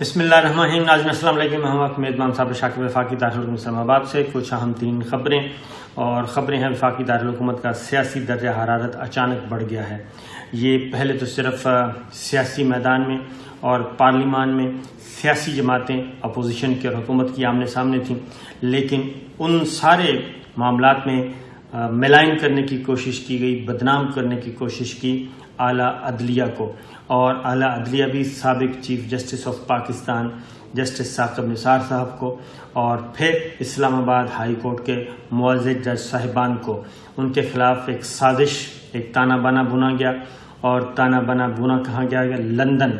بسم اللہ الرحمن الرحیم. ناظرین السلام علیکم. میں ہوں میزبان صاحب شاکر وفاقی دارالحکومت اسلام آباد سے. کچھ اہم ترین خبریں ہیں. وفاقی دارالحکومت کا سیاسی درجہ حرارت اچانک بڑھ گیا ہے. یہ پہلے تو صرف سیاسی میدان میں اور پارلیمان میں سیاسی جماعتیں اپوزیشن کی اور حکومت کی آمنے سامنے تھیں، لیکن ان سارے معاملات میں ملائن کرنے کی کوشش کی گئی، بدنام کرنے کی کوشش کی اعلیٰ عدلیہ کو. اور اعلیٰ عدلیہ بھی سابق chief justice of Pakistan justice Saqib Nisar صاحب کو اور پھر اسلام آباد ہائی کورٹ کے معزز جج صاحبان کو، ان کے خلاف ایک سازش، ایک تانا بانا بنا گیا. اور تانا بانا بنا کہاں گیا لندن،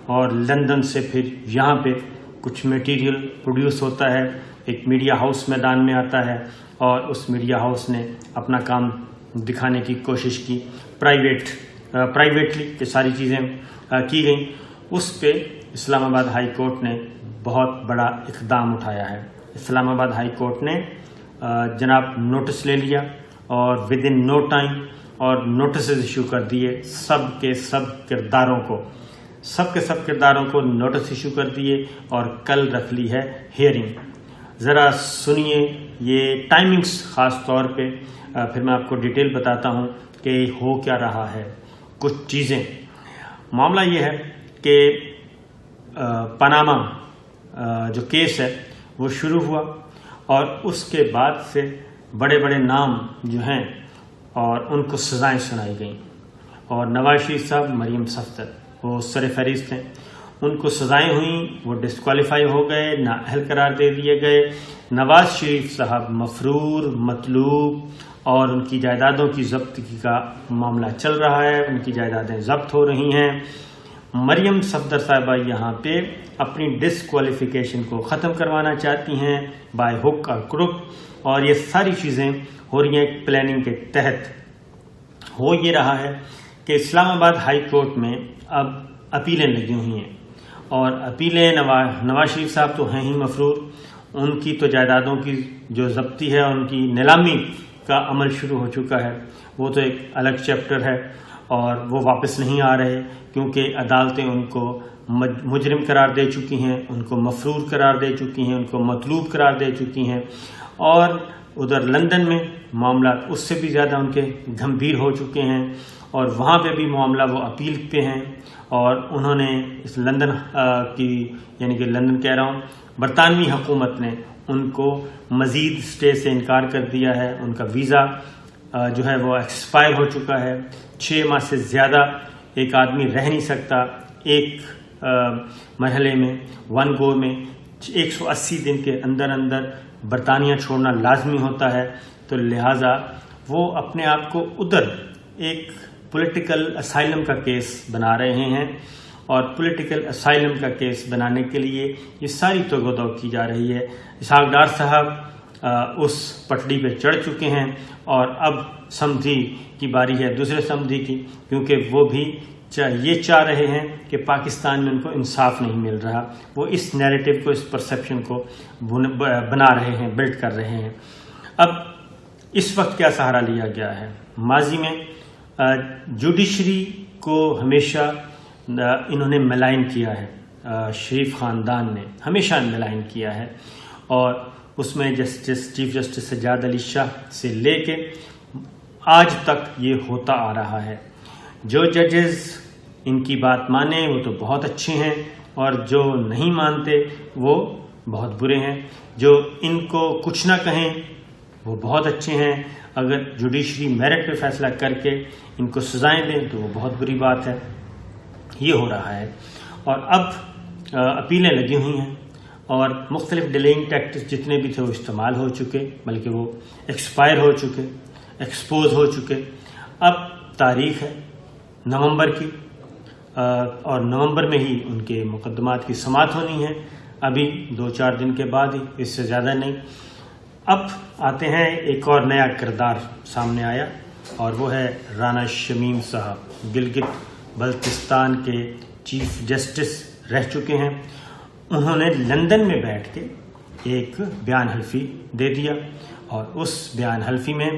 اور لندن سے پھر یہاں پہ کچھ میٹیریل پروڈیوس ہوتا ہے، ایک میڈیا ہاؤس میدان میں آتا ہے اور اس میڈیا ہاؤس نے اپنا کام دکھانے کی کوشش کی. پرائیویٹلی یہ ساری چیزیں کی گئیں. اس پہ اسلام آباد ہائی کورٹ نے بہت بڑا اقدام اٹھایا ہے. اسلام آباد ہائی کورٹ نے جناب نوٹس لے لیا اور ود ان نو ٹائم اور نوٹسز ایشو کر دیے سب کے سب کرداروں کو نوٹس ایشو کر دیے اور کل رکھ لی ہے ہیئرنگ. ذرا سنیے یہ ٹائمنگز خاص طور پہ، پھر میں آپ کو ڈیٹیل بتاتا ہوں کہ ہو کیا رہا ہے. کچھ چیزیں، معاملہ یہ ہے کہ پاناما جو کیس ہے وہ شروع ہوا اور اس کے بعد سے بڑے بڑے نام جو ہیں اور ان کو سزائیں سنائی گئیں. اور نواز شریف صاحب، مریم صفدر وہ سر فہرست ہیں، ان کو سزائیں ہوئیں، وہ ڈسکوالیفائی ہو گئے، نااہل قرار دے دیے گئے. نواز شریف صاحب مفرور، مطلوب اور ان کی جائیدادوں کی ضبطگی کا معاملہ چل رہا ہے، ان کی جائیدادیں ضبط ہو رہی ہیں. مریم صفدر صاحبہ یہاں پہ اپنی ڈسکوالیفیکیشن کو ختم کروانا چاہتی ہیں بائی ہک اور کروک، اور یہ ساری چیزیں ہو رہی ہیں ایک پلاننگ کے تحت. ہو یہ رہا ہے کہ اسلام آباد ہائی کورٹ میں اب اپیلیں لگی ہوئی ہیں، اور اپیلیں نواز شریف صاحب تو ہیں ہی مفرور، ان کی تو جائیدادوں کی جو ضبطی ہے، ان کی نیلامی کا عمل شروع ہو چکا ہے. وہ تو ایک الگ چیپٹر ہے اور وہ واپس نہیں آ رہے، کیونکہ عدالتیں ان کو مجرم قرار دے چکی ہیں، ان کو مفرور قرار دے چکی ہیں، ان کو مطلوب قرار دے چکی ہیں. اور ادھر لندن میں معاملات اس سے بھی زیادہ ان کے گھمبیر ہو چکے ہیں، اور وہاں پہ بھی معاملہ وہ اپیل پہ ہیں. اور انہوں نے اس لندن کی، یعنی کہ لندن کہہ رہا ہوں، برطانوی حکومت نے ان کو مزید اسٹے سے انکار کر دیا ہے. ان کا ویزا جو ہے وہ ایکسپائر ہو چکا ہے. 6 ماہ سے زیادہ ایک آدمی رہ نہیں سکتا ایک مرحلے میں، ون گو میں. 180 دن کے اندر برطانیہ چھوڑنا لازمی ہوتا ہے. تو لہٰذا وہ اپنے آپ کو ادھر ایک پولیٹیکل اسائلم کا کیس بنا رہے ہیں، اور پولیٹیکل اسائلم کا کیس بنانے کے لیے یہ ساری توگ و دو کی جا رہی ہے. اسحاق ڈار صاحب اس پٹڑی پہ چڑھ چکے ہیں، اور اب سمدھی کی باری ہے، دوسرے سمدھی کی، کیونکہ وہ بھی یہ چاہ رہے ہیں کہ پاکستان میں ان کو انصاف نہیں مل رہا. وہ اس نیریٹو کو، اس پرسیپشن کو بنا رہے ہیں، بلڈ کر رہے ہیں. اب اس وقت کیا سہارا لیا گیا ہے؟ ماضی میں جوڈیشری کو ہمیشہ انہوں نے ملائن کیا ہے، شریف خاندان نے ہمیشہ ملائن کیا ہے، اور اس میں چیف جسٹس سجاد علی شاہ سے لے کے آج تک یہ ہوتا آ رہا ہے. جو ججز ان کی بات مانیں وہ تو بہت اچھے ہیں، اور جو نہیں مانتے وہ بہت برے ہیں. جو ان کو کچھ نہ کہیں وہ بہت اچھے ہیں. اگر جوڈیشری میرٹ پہ فیصلہ کر کے ان کو سزائیں دیں تو وہ بہت بری بات ہے. یہ ہو رہا ہے، اور اب اپیلیں لگی ہوئی ہیں، اور مختلف ڈیلیئنگ ٹیکٹکس جتنے بھی تھے وہ استعمال ہو چکے، بلکہ وہ ایکسپائر ہو چکے، ایکسپوز ہو چکے. اب تاریخ ہے نومبر کی، اور نومبر میں ہی ان کے مقدمات کی سماعت ہونی ہے. ابھی 2-4 دن کے بعد ہی، اس سے زیادہ نہیں. اب آتے ہیں، ایک اور نیا کردار سامنے آیا، اور وہ ہے رانا شمیم صاحب، گلگت بلتستان کے چیف جسٹس رہ چکے ہیں. انہوں نے لندن میں بیٹھ کے ایک بیان حلفی دے دیا، اور اس بیان حلفی میں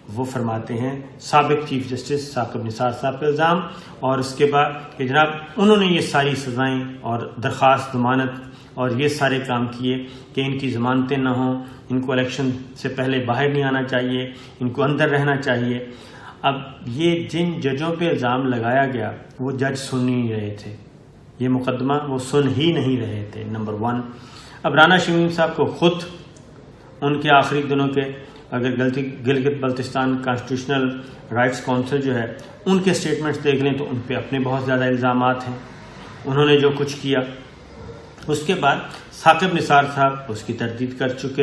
وہ فرماتے ہیں سابق چیف جسٹس ثاقب نثار صاحب کا الزام، اور اس کے بعد کہ جناب انہوں نے یہ ساری سزائیں اور درخواست ضمانت اور یہ سارے کام کیے کہ ان کی ضمانتیں نہ ہوں، ان کو الیکشن سے پہلے باہر نہیں آنا چاہیے، ان کو اندر رہنا چاہیے۔ اب یہ جن ججوں پہ الزام لگایا گیا وہ جج سن نہیں رہے تھے، یہ مقدمہ وہ سن ہی نہیں رہے تھے، نمبر 1۔ اب رانا شمیم صاحب کو خود ان کے آخری دنوں کے اگر Gilgit Baltistan constitutional rights council جو ہے ان کے سٹیٹمنٹس دیکھ لیں تو ان پہ اپنے بہت زیادہ الزامات ہیں، انہوں نے جو کچھ کیا۔ اس کے بعد ثاقب نثار صاحب اس کی تردید کر چکے،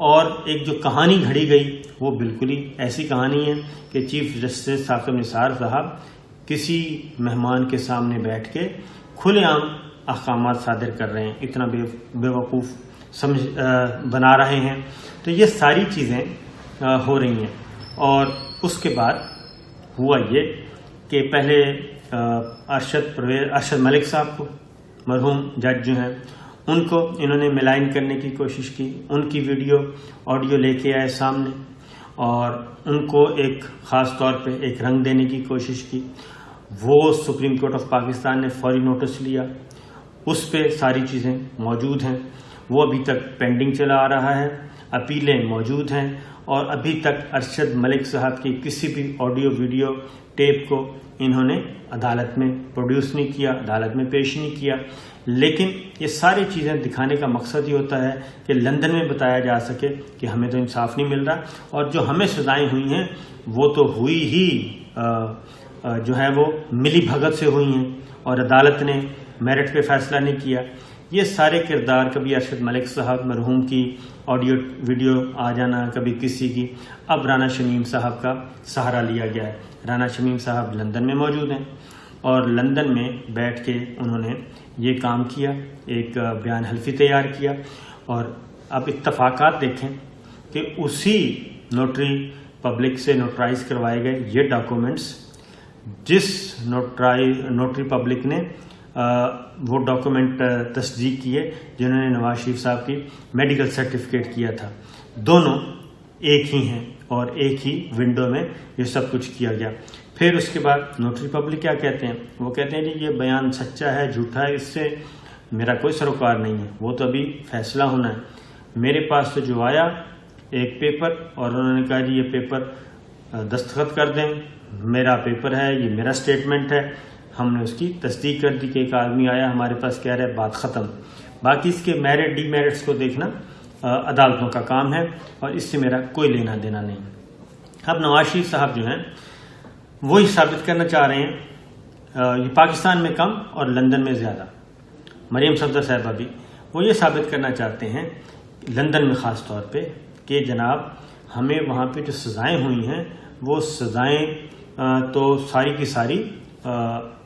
اور ایک جو کہانی گھڑی گئی وہ بالکل ہی ایسی کہانی ہے کہ چیف جسٹس ثاقب نثار صاحب کسی مہمان کے سامنے بیٹھ کے کھلے عام احکامات صادر کر رہے ہیں، اتنا بے وقوف بنا رہے ہیں۔ تو یہ ساری چیزیں ہو رہی ہیں، اور اس کے بعد ہوا یہ کہ پہلے ارشد ملک صاحب کو، مرحوم جج جو ہیں، ان کو انہوں نے ملائن کرنے کی کوشش کی، ان کی ویڈیو آڈیو لے کے آئے سامنے اور ان کو ایک خاص طور پہ ایک رنگ دینے کی کوشش کی۔ وہ سپریم کورٹ آف پاکستان نے فوری نوٹس لیا، اس پہ ساری چیزیں موجود ہیں، وہ ابھی تک پینڈنگ چلا آ رہا ہے، اپیلیں موجود ہیں، اور ابھی تک ارشد ملک صاحب کی کسی بھی آڈیو ویڈیو ٹیپ کو انہوں نے عدالت میں پروڈیوس نہیں کیا، عدالت میں پیش نہیں کیا۔ لیکن یہ ساری چیزیں دکھانے کا مقصد یہ ہوتا ہے کہ لندن میں بتایا جا سکے کہ ہمیں تو انصاف نہیں مل رہا، اور جو ہمیں سزائیں ہوئی ہیں وہ تو ہوئی ہی جو ہے وہ ملی بھگت سے ہوئی ہیں، اور عدالت نے میرٹ پہ فیصلہ نہیں کیا۔ یہ سارے کردار، کبھی ارشد ملک صاحب مرحوم کی آڈیو ویڈیو آ جانا، کبھی کسی کی، اب رانا شمیم صاحب کا سہارا لیا گیا ہے۔ رانا شمیم صاحب لندن میں موجود ہیں، اور لندن میں بیٹھ کے انہوں نے یہ کام کیا، ایک بیان حلفی تیار کیا، اور اب اتفاقات دیکھیں کہ اسی نوٹری پبلک سے نوٹرائز کروائے گئے یہ ڈاکومنٹس، جس نوٹری پبلک نے وہ ڈاکومنٹ تصدیق کیے جنہوں نے نواز شریف صاحب کی میڈیکل سرٹیفکیٹ کیا تھا، دونوں ایک ہی ہیں اور ایک ہی ونڈو میں یہ سب کچھ کیا گیا۔ پھر اس کے بعد نوٹری پبلک کیا کہتے ہیں؟ وہ کہتے ہیں جی یہ بیان سچا ہے جھوٹا ہے، اس سے میرا کوئی سروکار نہیں ہے، وہ تو ابھی فیصلہ ہونا ہے۔ میرے پاس تو جو آیا ایک پیپر، اور انہوں نے کہا جی یہ پیپر دستخط کر دیں، میرا پیپر ہے، یہ میرا سٹیٹمنٹ ہے۔ ہم نے اس کی تصدیق کر دی کہ ایک آدمی آیا ہمارے پاس کہہ رہا ہے، بات ختم۔ باقی اس کے میرٹ ڈی میرٹس کو دیکھنا عدالتوں کا کام ہے، اور اس سے میرا کوئی لینا دینا نہیں۔ اب نواز شریف صاحب جو ہیں وہی ثابت کرنا چاہ رہے ہیں، یہ پاکستان میں کم اور لندن میں زیادہ۔ مریم صفدر صاحبہ بھی وہ یہ ثابت کرنا چاہتے ہیں لندن میں خاص طور پہ کہ جناب ہمیں وہاں پہ جو سزائیں ہوئی ہیں وہ سزائیں تو ساری کی ساری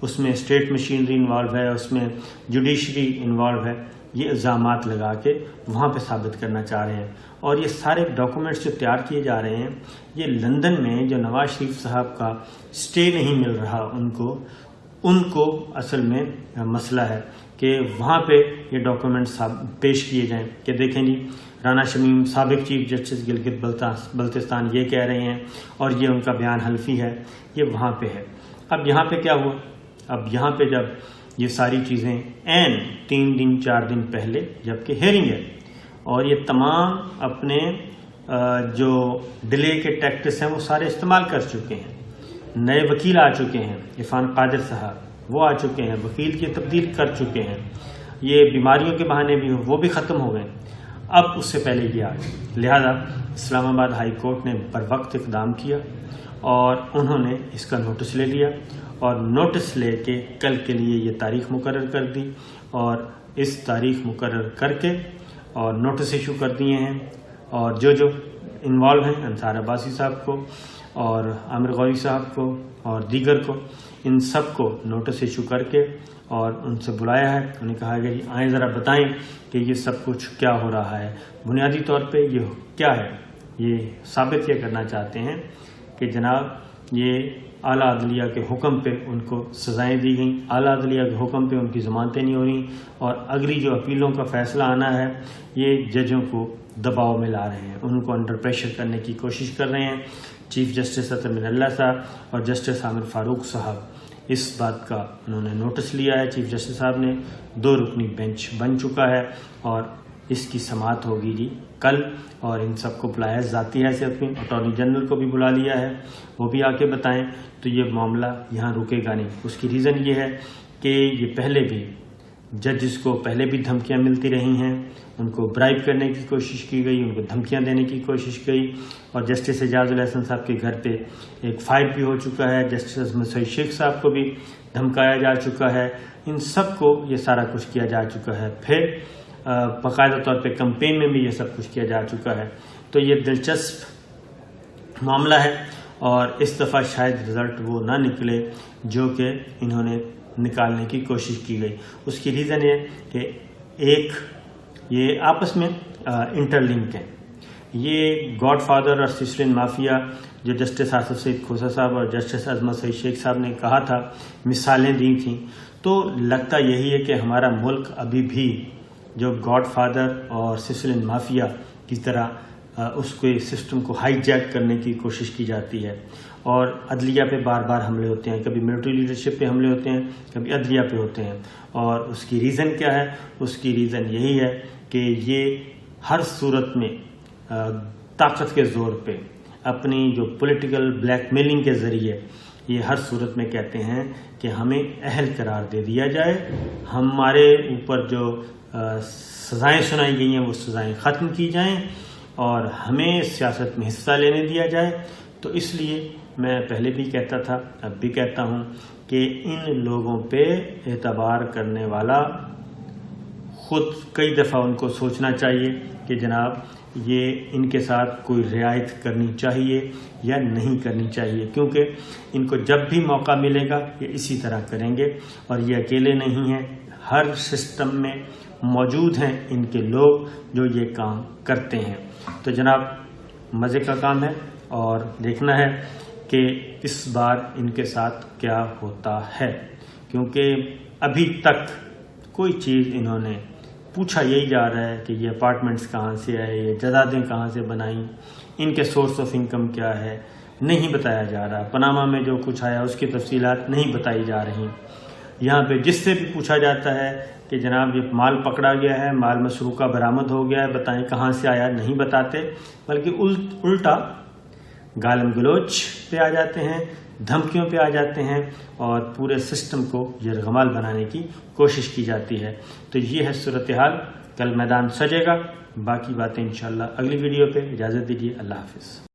اس میں اسٹیٹ مشینری انوالو ہے، اس میں جوڈیشری انوالو ہے، یہ الزامات لگا کے وہاں پہ ثابت کرنا چاہ رہے ہیں۔ اور یہ سارے ڈاکومنٹس جو تیار کیے جا رہے ہیں، یہ لندن میں جو نواز شریف صاحب کا اسٹے نہیں مل رہا ان کو اصل میں مسئلہ ہے کہ وہاں پہ یہ ڈاکومنٹس پیش کیے جائیں کہ دیکھیں جی رانا شمیم سابق چیف جسٹس گلگت بلتستان یہ کہہ رہے ہیں، اور یہ ان کا بیان حلفی ہے، یہ وہاں پہ ہے۔ اب یہاں پہ کیا ہوا؟ اب یہاں پہ جب یہ ساری چیزیں این 3 دن 4 دن پہلے جبکہ ہیئرنگ ہے، اور یہ تمام اپنے جو ڈیلے کے ٹیکٹس ہیں وہ سارے استعمال کر چکے ہیں، نئے وکیل آ چکے ہیں، عرفان قادر صاحب وہ آ چکے ہیں، وکیل کی تبدیل کر چکے ہیں، یہ بیماریوں کے بہانے بھی وہ بھی ختم ہو گئے، اب اس سے پہلے یہ آ گئے۔ لہذا اسلام آباد ہائی کورٹ نے بر وقت اقدام کیا اور انہوں نے اس کا نوٹس لے لیا، اور نوٹس لے کے کل کے لیے یہ تاریخ مقرر کر دی، اور اس تاریخ مقرر کر کے اور نوٹس ایشو کر دیے ہیں، اور جو انوالو ہیں انصار عباسی صاحب کو اور عامر غوری صاحب کو اور دیگر کو، ان سب کو نوٹس ایشو کر کے اور ان سے بلایا ہے، انہیں کہا کہ جی آئیں ذرا بتائیں کہ یہ سب کچھ کیا ہو رہا ہے، بنیادی طور پہ یہ کیا ہے۔ یہ ثابت یہ کرنا چاہتے ہیں کہ جناب یہ اعلیٰ عدلیہ کے حکم پہ ان کو سزائیں دی گئیں، اعلیٰ عدلیہ کے حکم پہ ان کی ضمانتیں نہیں ہو رہی، اور اگلی جو اپیلوں کا فیصلہ آنا ہے یہ ججوں کو دباؤ میں لا رہے ہیں، ان کو انڈر پریشر کرنے کی کوشش کر رہے ہیں چیف جسٹس اطہر من اللہ صاحب اور جسٹس عامر فاروق صاحب اس بات کا انہوں نے نوٹس لیا ہے. چیف جسٹس صاحب نے 2 رکنی بینچ بن چکا ہے اور اس کی سماعت ہوگی جی کل، اور ان سب کو بلایا ذاتی حیثیت میں. اٹارنی جنرل کو بھی بلا لیا ہے، وہ بھی آ کے بتائیں. تو یہ معاملہ یہاں رکے گا نہیں. اس کی ریزن یہ ہے کہ یہ پہلے بھی ججز کو پہلے بھی دھمکیاں ملتی رہی ہیں، ان کو برائب کرنے کی کوشش کی گئی، ان کو دھمکیاں دینے کی کوشش کی، اور جسٹس اعجاز الحسن صاحب کے گھر پہ ایک فائر بھی ہو چکا ہے. جسٹس عصمت سعید شیخ صاحب کو بھی دھمکایا جا چکا ہے. ان سب کو یہ سارا کچھ کیا جا چکا ہے. پھر باقاعدہ طور پہ کمپین میں بھی یہ سب کچھ کیا جا چکا ہے. تو یہ دلچسپ معاملہ ہے، اور اس دفعہ شاید رزلٹ وہ نہ نکلے جو کہ انہوں نے نکالنے کی کوشش کی گئی. اس کی ریزن یہ کہ ایک یہ آپس میں انٹر لنک ہے. یہ گاڈ فادر اور سسلین مافیا جو جسٹس آصف سعید کھوسہ صاحب اور جسٹس عصمت سعید شیخ صاحب نے کہا تھا، مثالیں دی تھیں، تو لگتا یہی ہے کہ ہمارا ملک ابھی بھی جو گاڈ فادر اور سسلین مافیا کی طرح اس کے سسٹم کو ہائی جیک کرنے کی کوشش کی جاتی ہے، اور عدلیہ پہ بار بار حملے ہوتے ہیں. کبھی ملٹری لیڈرشپ پہ حملے ہوتے ہیں، کبھی عدلیہ پہ ہوتے ہیں. اور اس کی ریزن کیا ہے؟ اس کی ریزن یہی ہے کہ یہ ہر صورت میں طاقت کے زور پہ اپنی جو پولیٹیکل بلیک میلنگ کے ذریعے یہ ہر صورت میں کہتے ہیں کہ ہمیں اہل قرار دے دیا جائے، ہمارے اوپر جو سزائیں سنائی گئی ہیں وہ سزائیں ختم کی جائیں، اور ہمیں سیاست میں حصہ لینے دیا جائے. تو اس لیے میں پہلے بھی کہتا تھا، اب بھی کہتا ہوں کہ ان لوگوں پہ اعتبار کرنے والا خود کئی دفعہ ان کو سوچنا چاہیے کہ جناب یہ ان کے ساتھ کوئی رعایت کرنی چاہیے یا نہیں کرنی چاہیے، کیونکہ ان کو جب بھی موقع ملے گا یہ اسی طرح کریں گے. اور یہ اکیلے نہیں ہیں، ہر سسٹم میں موجود ہیں ان کے لوگ جو یہ کام کرتے ہیں. تو جناب مزے کا کام ہے، اور دیکھنا ہے کہ اس بار ان کے ساتھ کیا ہوتا ہے، کیونکہ ابھی تک کوئی چیز انہوں نے پوچھا یہی جا رہا ہے کہ یہ اپارٹمنٹس کہاں سے آئے، یہ جائیدادیں کہاں سے بنائیں، ان کے سورس آف انکم کیا ہے، نہیں بتایا جا رہا. پاناما میں جو کچھ آیا اس کی تفصیلات نہیں بتائی جا رہی. یہاں پہ جس سے بھی پوچھا جاتا ہے کہ جناب یہ مال پکڑا گیا ہے، مال مسروقہ برآمد ہو گیا ہے، بتائیں کہاں سے آیا، نہیں بتاتے، بلکہ الٹا گالم گلوچ پہ آ جاتے ہیں، دھمکیوں پہ آ جاتے ہیں، اور پورے سسٹم کو یرغمال بنانے کی کوشش کی جاتی ہے. تو یہ ہے صورتحال. کل میدان سجے گا، باقی باتیں انشاءاللہ اگلی ویڈیو پہ. اجازت دیجیے، اللہ حافظ.